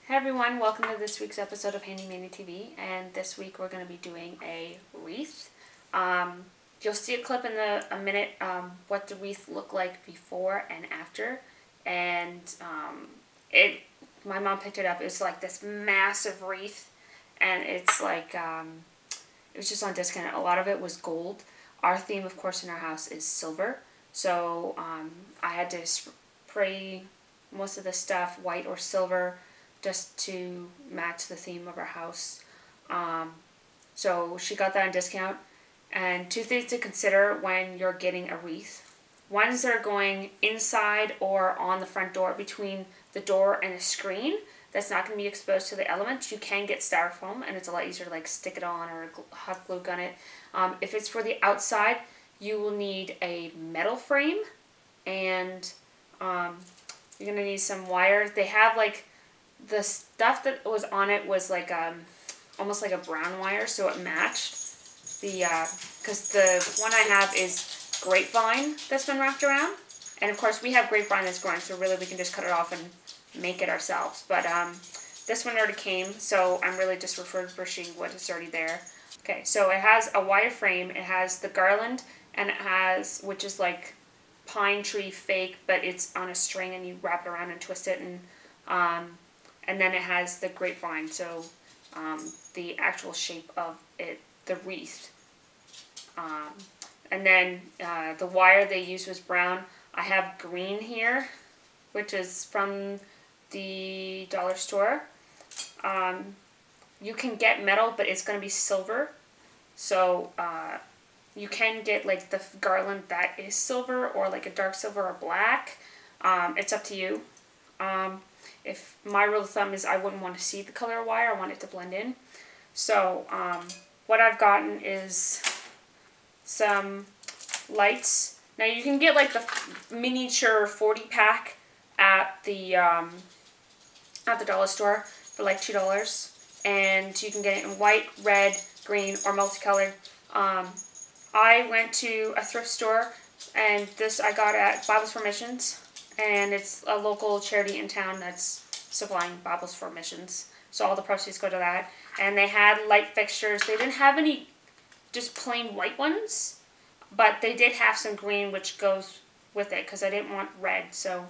Hey everyone, welcome to this week's episode of Handy Mandy TV, and this week we're going to be doing a wreath. You'll see a clip in a minute what the wreath looked like before and after, and my mom picked it up. It's like this massive wreath, and it's like it was just on discount. A lot of it was gold. Our theme, of course, in our house is silver, so I had to spray most of the stuff white or silver just to match the theme of our house. So she got that on discount. And two things to consider when you're getting a wreath. Ones that are going inside or on the front door, between the door and a screen, that's not going to be exposed to the elements. You can get styrofoam, and it's a lot easier to like stick it on or hot glue gun it. If it's for the outside, you will need a metal frame, and you're going to need some wire. They have like the stuff that was on it was like almost like a brown wire, so it matched the because the one I have is Grapevine that's been wrapped around, and of course we have Grapevine that's growing, so really we can just cut it off and make it ourselves. But this one already came, so I'm really just refurbishing what is already there. Okay, so it has a wire frame, it has the Garland, and it has, which is like pine tree fake, but it's on a string and you wrap it around and twist it, and then it has the Grapevine, so the actual shape of it, the wreath. And then the wire they used was brown. I have green here, which is from the dollar store. You can get metal, but it's going to be silver. So you can get like the Garland that is silver, or like a dark silver or black. It's up to you. If my rule of thumb is I wouldn't want to see the color wire, I want it to blend in. So what I've gotten is some lights. Now you can get like the miniature 40 pack at the dollar store for like $2, and you can get it in white, red, green, or multicolored. I went to a thrift store, and this I got at Bibles for Missions. And it's a local charity in town that's supplying Bibles for Missions. So all the proceeds go to that. And they had light fixtures. They didn't have any just plain white ones, but they did have some green, which goes with it, because I didn't want red. So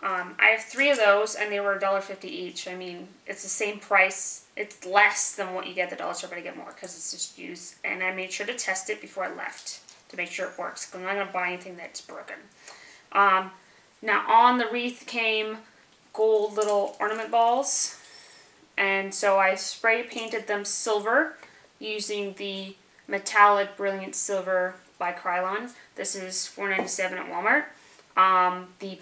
I have 3 of those, and they were $1.50 each. I mean, it's the same price. It's less than what you get at the dollar store, but I get more because it's just used. And I made sure to test it before I left to make sure it works, because I'm not going to buy anything that's broken. Now on the wreath came gold little ornament balls, and so I spray painted them silver using the metallic brilliant silver by Krylon. This is $4.97 at Walmart. The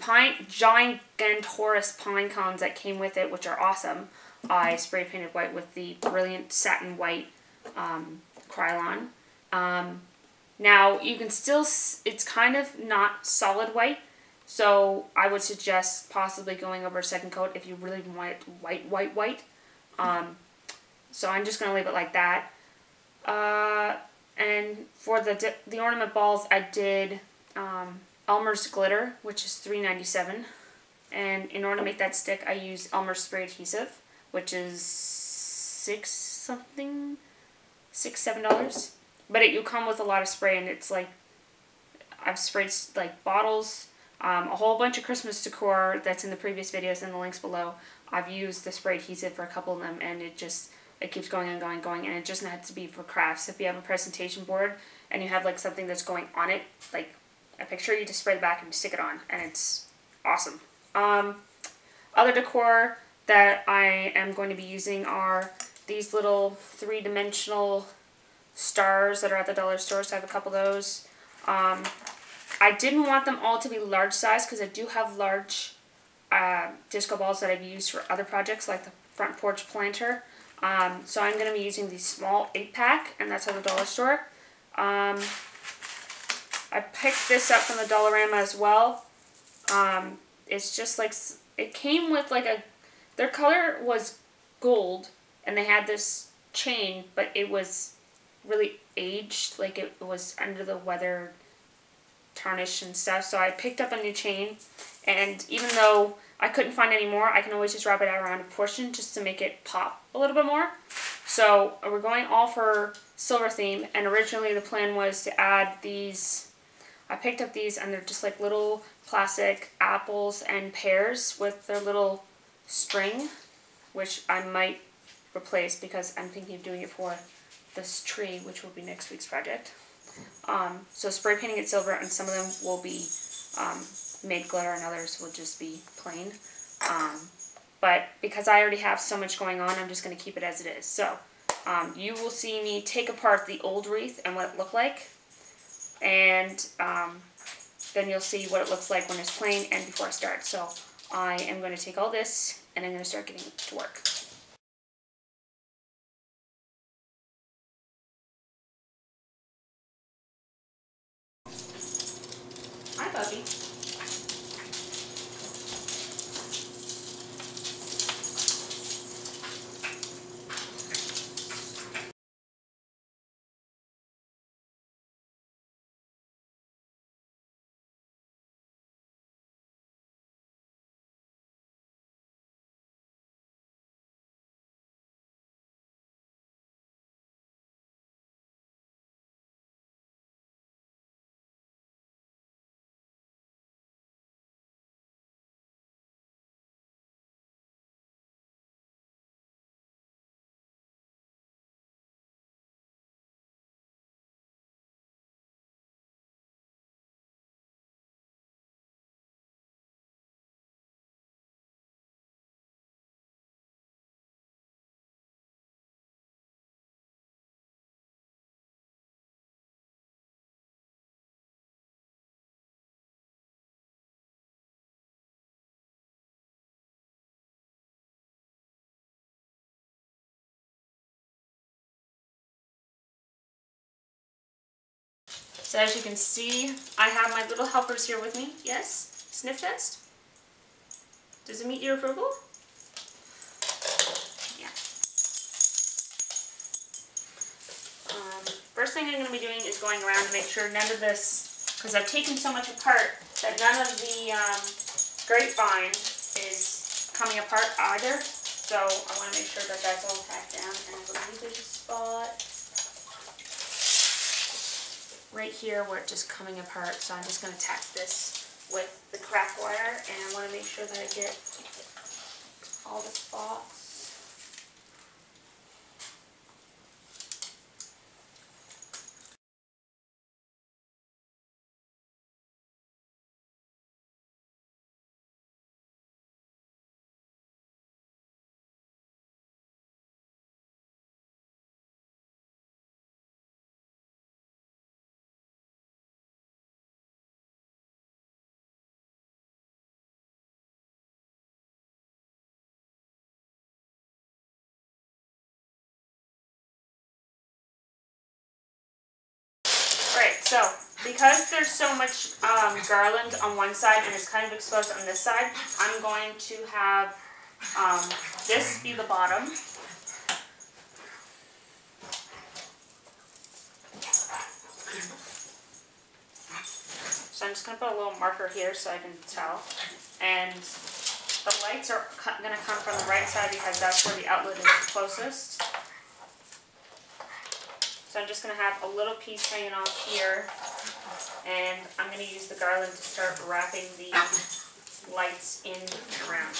gigantorous pine cones that came with it, which are awesome, I spray painted white with the brilliant satin white Krylon. Now you can still, it's kind of not solid white, so I would suggest possibly going over a second coat if you really want it white. So I'm just going to leave it like that. And for the ornament balls, I did Elmers Glitter, which is $3.97. And in order to make that stick, I used Elmer's Spray Adhesive, which is $7. But you come with a lot of spray, and it's like, I've sprayed like bottles, a whole bunch of Christmas decor that's in the previous videos and the links below. I've used the spray adhesive for a couple of them, and it keeps going and going, and it just has to be for crafts. If you have a presentation board and you have like something that's going on it, like a picture, you just spray the back and stick it on, and it's awesome. Other decor that I am going to be using are these little 3-dimensional stars that are at the dollar store, so I have a couple of those. I didn't want them all to be large size, because I do have large disco balls that I've used for other projects, like the front porch planter. So I'm going to be using the small 8-pack, and that's at the dollar store. I picked this up from the Dollarama as well. It's just like, it came with like their color was gold, and they had this chain, but it was really aged, like it was under the weather tarnish and stuff. So I picked up a new chain, And even though I couldn't find any more, I can always just wrap it around a portion just to make it pop a little bit more. So we're going all for silver theme, and originally the plan was to add these. I picked up these, and they're just like little plastic apples and pears with their little string, which I might replace because I'm thinking of doing it for this tree, which will be next week's project. So spray painting it silver, and some of them will be made glitter and others will just be plain. But because I already have so much going on, I'm just going to keep it as it is. So you will see me take apart the old wreath and what it looked like. And then you'll see what it looks like when it's plain and before I start. So I am going to take all this and I'm going to start getting to work. Hi, puppy. So as you can see, I have my little helpers here with me. Yes? Sniff test? Does it meet your approval? Yeah. First thing I'm going to be doing is going around to make sure none of this, because I've taken so much apart, that none of the grapevine is coming apart either. So I want to make sure that that's all tacked down. And I believe there's a spot right here where it's just coming apart, so I'm just going to tack this with the crack wire, and I want to make sure that I get all the spots. Right, so because there's so much garland on one side and it's kind of exposed on this side, I'm going to have this be the bottom. So I'm just going to put a little marker here so I can tell. And the lights are going to come from the right side because that's where the outlet is closest. So I'm just going to have a little piece hanging off here, and I'm going to use the garland to start wrapping the lights in and around.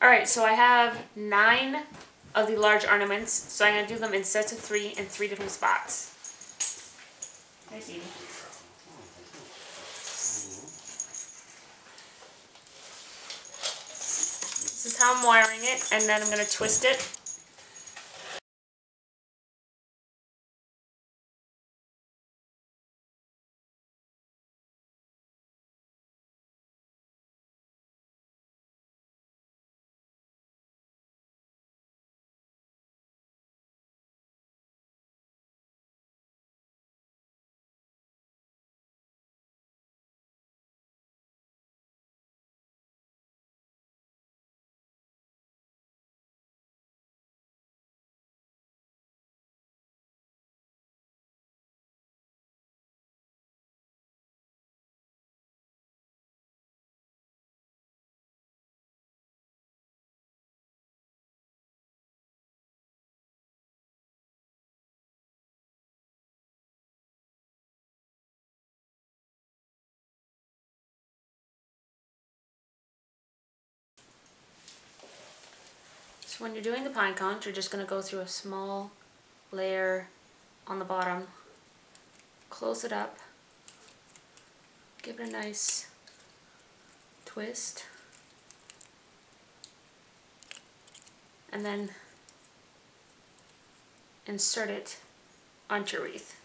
Alright, so I have 9 of the large ornaments, so I'm going to do them in sets of 3 in 3 different spots. Nice eating. This is how I'm wiring it, and then I'm going to twist it So when you're doing the pine cones, you're just going to go through a small layer on the bottom, close it up, give it a nice twist, and then insert it onto your wreath.